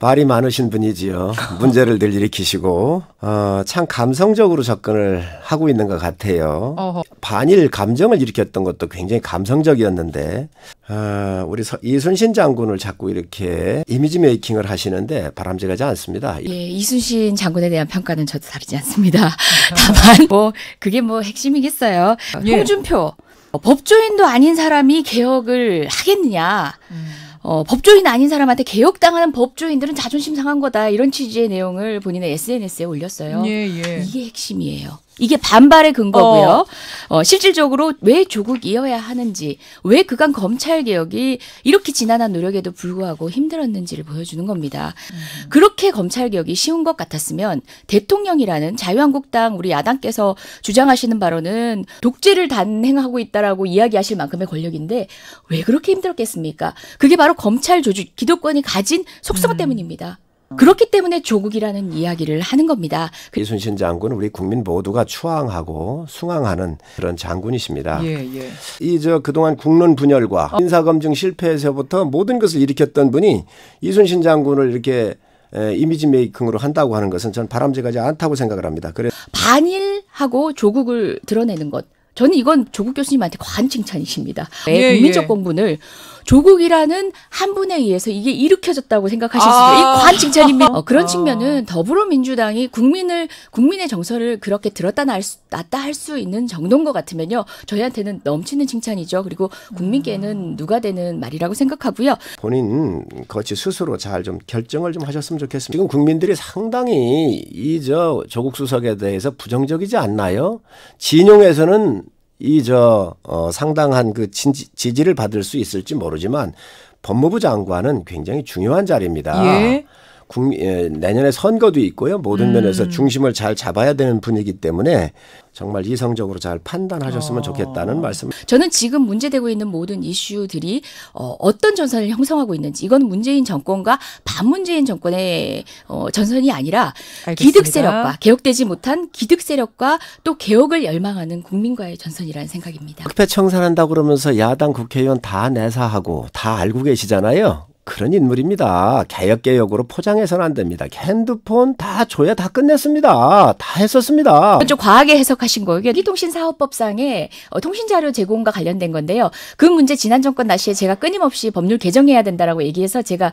말이 많으신 분이지요. 문제를 늘 일으키시고 참 감성적으로 접근을 하고 있는 것 같아요. 반일 감정을 일으켰던 것도 굉장히 감성적이었는데 우리 이순신 장군을 자꾸 이렇게 이미지 메이킹을 하시는데 바람직하지 않습니다. 예, 이순신 장군에 대한 평가는 저도 다르지 않습니다. 다만 그게 핵심이겠어요. 예. 홍준표 법조인도 아닌 사람이 개혁을 하겠느냐. 법조인 아닌 사람한테 개혁당하는 법조인들은 자존심 상한 거다. 이런 취지의 내용을 본인의 SNS에 올렸어요. 예. 이게 핵심이에요. 이게 반발의 근거고요. 실질적으로 왜 조국이어야 하는지, 왜 그간 검찰개혁이 이렇게 지난한 노력에도 불구하고 힘들었는지를 보여주는 겁니다. 그렇게 검찰개혁이 쉬운 것 같았으면 대통령이라는 자유한국당 우리 야당께서 주장하시는 바로는 독재를 단행하고 있다라고 이야기하실 만큼의 권력인데 왜 그렇게 힘들었겠습니까? 그게 바로 검찰 조직, 기득권이 가진 속성 때문입니다. 그렇기 때문에 조국이라는 이야기를 하는 겁니다. 이순신 장군은 우리 국민 모두가 추앙하고 숭앙하는 그런 장군이십니다. 예. 그동안 국론 분열과 인사검증 실패에서부터 모든 것을 일으켰던 분이 이순신 장군을 이렇게 이미지 메이킹으로 한다고 하는 것은 저는 바람직하지 않다고 생각을 합니다. 반일하고 조국을 드러내는 것. 저는 이건 조국 교수님한테 과한 칭찬이십니다. 국민적 공분을 조국이라는 한 분에 의해서 이게 일으켜졌다고 생각하실 수도 있고 과한 칭찬입니다. 그런 측면은 더불어민주당이 국민의 정서를 그렇게 들었다 놨다 할 수 있는 정도인 것 같으면요. 저희한테는 넘치는 칭찬이죠. 그리고 국민께는 누가 되는 말이라고 생각하고요. 본인 거치 스스로 잘 좀 결정을 좀 하셨으면 좋겠습니다. 지금 국민들이 상당히 조국 수석에 대해서 부정적이지 않나요? 진용에서는 상당한 그 지지를 받을 수 있을지 모르지만 법무부 장관은 굉장히 중요한 자리입니다. 예. 내년에 선거도 있고요. 모든 면에서 중심을 잘 잡아야 되는 분이기 때문에 정말 이성적으로 잘 판단하셨으면 좋겠다는 말씀. 저는 지금 문제되고 있는 모든 이슈들이 어떤 전선을 형성하고 있는지 이건 문재인 정권과 반문재인 정권의 전선이 아니라 알겠습니다. 기득 세력과 개혁되지 못한 기득 세력과 또 개혁을 열망하는 국민과의 전선이라는 생각입니다. 적폐 청산한다고 그러면서 야당 국회의원 다 내사하고 다 알고 계시잖아요. 그런 인물입니다. 개혁개혁으로 포장해서는 안 됩니다. 핸드폰 다 줘야 다 끝냈습니다. 다 했었습니다. 좀 과하게 해석하신 거예요. 기기통신사업법상의 통신자료 제공과 관련된 건데요. 그 문제 지난 정권 나시에 제가 끊임없이 법률 개정해야 된다라고 얘기해서 제가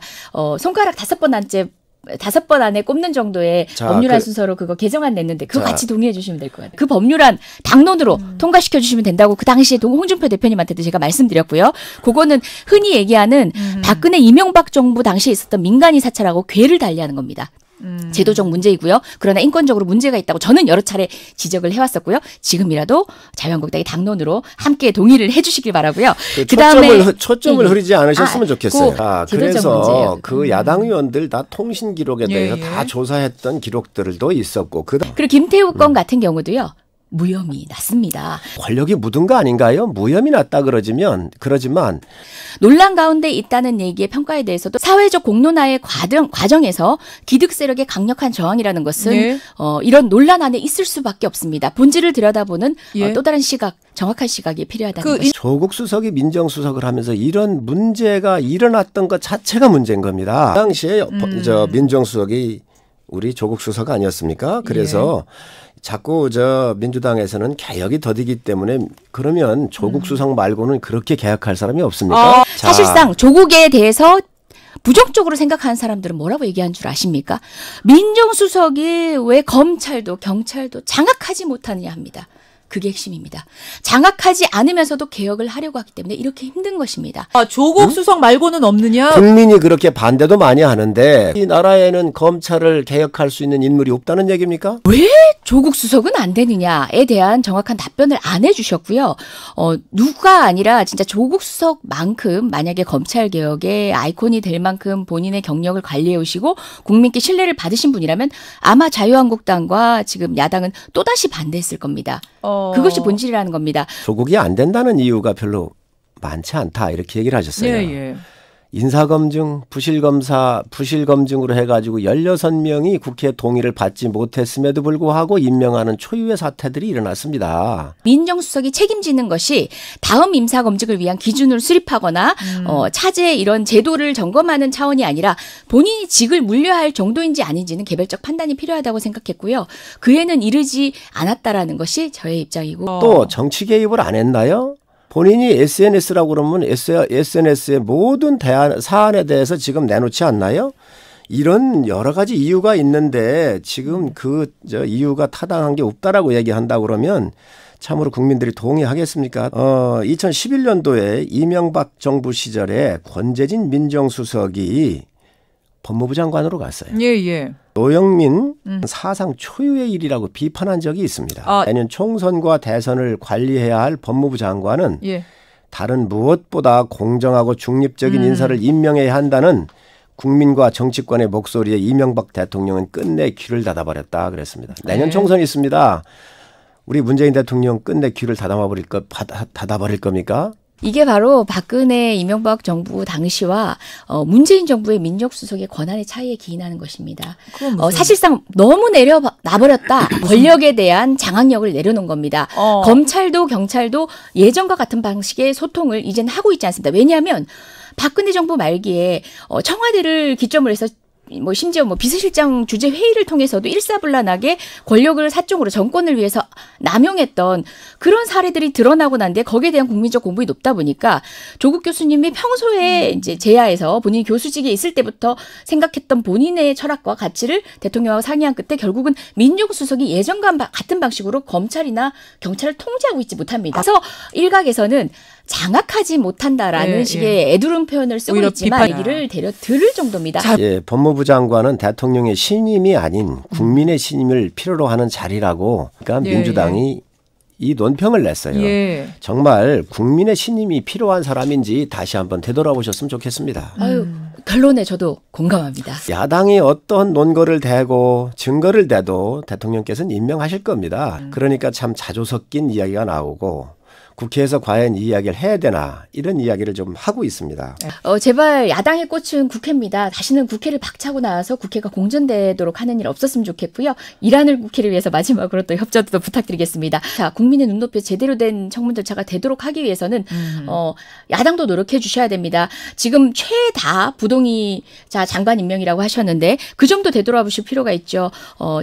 손가락 5번 안에 꼽는 정도의 법률안 순서로 그거 개정안 냈는데 그거 같이 동의해 주시면 될 것 같아요. 그 법률안 당론으로 통과시켜 주시면 된다고 그 당시에 홍준표 대표님한테도 제가 말씀드렸고요. 그거는 흔히 얘기하는 박근혜 이명박 정부 당시에 있었던 민간인 사찰하고 궤를 달리하는 겁니다. 제도적 문제이고요. 그러나 인권적으로 문제가 있다고 저는 여러 차례 지적을 해왔었고요. 지금이라도 자유한국당이 당론으로 함께 동의를 해주시길 바라고요. 초점을 흐리지 않으셨으면 좋겠어요. 그래서 문제예요. 그 야당 의원들 다 통신 기록에 대해서 다 조사했던 기록들도 있었고 그리고 김태우 건 같은 경우도요. 무혐의 났습니다. 권력이 묻은 거 아닌가요? 무혐의 났다 그러지만 논란 가운데 있다는 얘기의 평가에 대해서도 사회적 공론화의 과정에서 기득 세력의 강력한 저항이라는 것은 이런 논란 안에 있을 수밖에 없습니다. 본질을 들여다보는 또 다른 시각, 정확한 시각이 필요하다는 것이죠. 조국 수석이 민정수석을 하면서 이런 문제가 일어났던 것 자체가 문제인 겁니다. 그 당시에 민정수석이 우리 조국 수석 아니었습니까? 그래서 자꾸 민주당에서는 개혁이 더디기 때문에 그러면 조국 수석 말고는 그렇게 개혁할 사람이 없습니까? 사실상 조국에 대해서 부정적으로 생각하는 사람들은 뭐라고 얘기한 줄 아십니까? 민정수석이 왜 검찰도 경찰도 장악하지 못하느냐 합니다. 그게 핵심입니다. 장악하지 않으면서도 개혁을 하려고 하기 때문에 이렇게 힘든 것입니다. 조국 수석 말고는 없느냐? 국민이 그렇게 반대도 많이 하는데 이 나라에는 검찰을 개혁할 수 있는 인물이 없다는 얘기입니까? 왜 조국 수석은 안 되느냐에 대한 정확한 답변을 안 해주셨고요. 누가 아니라 진짜 조국 수석만큼 만약에 검찰 개혁의 아이콘이 될 만큼 본인의 경력을 관리해 오시고 국민께 신뢰를 받으신 분이라면 아마 자유한국당과 지금 야당은 또다시 반대했을 겁니다. 그것이 본질이라는 겁니다. 조국이 안 된다는 이유가 별로 많지 않다 이렇게 얘기를 하셨어요. 인사검증, 부실검사, 부실검증으로 해가지고 16명이 국회 동의를 받지 못했음에도 불구하고 임명하는 초유의 사태들이 일어났습니다. 민정수석이 책임지는 것이 다음 임사검증을 위한 기준을 수립하거나 차제 이런 제도를 점검하는 차원이 아니라 본인이 직을 물려할 정도인지 아닌지는 개별적 판단이 필요하다고 생각했고요. 그에는 이르지 않았다라는 것이 저의 입장이고. 또 정치 개입을 안 했나요? 본인이 SNS라고 그러면 SNS의 모든 사안에 대해서 지금 내놓지 않나요? 이런 여러 가지 이유가 있는데 지금 이유가 타당한 게 없다라고 얘기한다 그러면 참으로 국민들이 동의하겠습니까? 2011년도에 이명박 정부 시절에 권재진 민정수석이 법무부 장관으로 갔어요. 예. 노영민 사상 초유의 일이라고 비판한 적이 있습니다. 내년 총선과 대선을 관리해야 할 법무부 장관은 다른 무엇보다 공정하고 중립적인 인사를 임명해야 한다는 국민과 정치권의 목소리에 이명박 대통령은 끝내 귀를 닫아버렸다 그랬습니다. 내년 총선이 있습니다. 우리 문재인 대통령 끝내 귀를 닫아버릴 겁니까? 이게 바로 박근혜 이명박 정부 당시와 문재인 정부의 민정수석의 권한의 차이에 기인하는 것입니다. 사실상 너무 놔버렸다. 권력에 대한 장악력을 내려놓은 겁니다. 검찰도 경찰도 예전과 같은 방식의 소통을 이제는 하고 있지 않습니다. 왜냐하면 박근혜 정부 말기에 청와대를 기점으로 해서 심지어 비서실장 주재 회의를 통해서도 일사불란하게 권력을 사적으로 정권을 위해서 남용했던 그런 사례들이 드러나고 난 뒤에 거기에 대한 국민적 공분이 높다 보니까 조국 교수님이 평소에 이제 제야에서 본인이 교수직에 있을 때부터 생각했던 본인의 철학과 가치를 대통령하고 상의한 끝에 결국은 민정수석이 예전과 같은 방식으로 검찰이나 경찰을 통제하고 있지 못합니다. 그래서 일각에서는 장악하지 못한다라는 식의 애두른 표현을 쓰고 있지만 얘기를 들을 정도입니다. 법무부 장관은 대통령의 신임이 아닌 국민의 신임을 필요로 하는 자리라고 그러니까 민주당이 이 논평을 냈어요. 정말 국민의 신임이 필요한 사람인지 다시 한번 되돌아보셨으면 좋겠습니다. 결론에 저도 공감합니다. 야당이 어떤 논거를 대고 증거를 대도 대통령께서는 임명하실 겁니다. 그러니까 참 자조 섞인 이야기가 나오고 국회에서 과연 이 이야기를 해야 되나 이런 이야기를 좀 하고 있습니다. 제발 야당의 꽃은 국회입니다. 다시는 국회를 박차고 나와서 국회가 공전되도록 하는 일 없었으면 좋겠고요. 일하는 국회를 위해서 마지막으로 또 협조도 부탁드리겠습니다. 자, 국민의 눈높이에 제대로 된 청문 절차가 되도록 하기 위해서는 야당도 노력해 주셔야 됩니다. 지금 최다 부동의자 장관 임명이라고 하셨는데 그 정도 되돌아보실 필요가 있죠.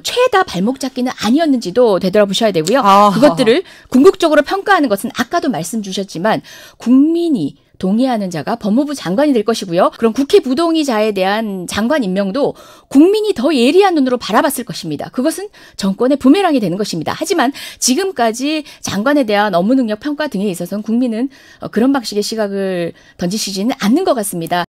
최다 발목 잡기는 아니었는지도 되돌아보셔야 되고요. 그것들을 궁극적으로 평가하는 것은 아까도 말씀 주셨지만 국민이 동의하는 자가 법무부 장관이 될 것이고요. 그럼 국회 부동의자에 대한 장관 임명도 국민이 더 예리한 눈으로 바라봤을 것입니다. 그것은 정권의 부메랑이 되는 것입니다. 하지만 지금까지 장관에 대한 업무 능력 평가 등에 있어서는 국민은 그런 방식의 시각을 던지시지는 않는 것 같습니다.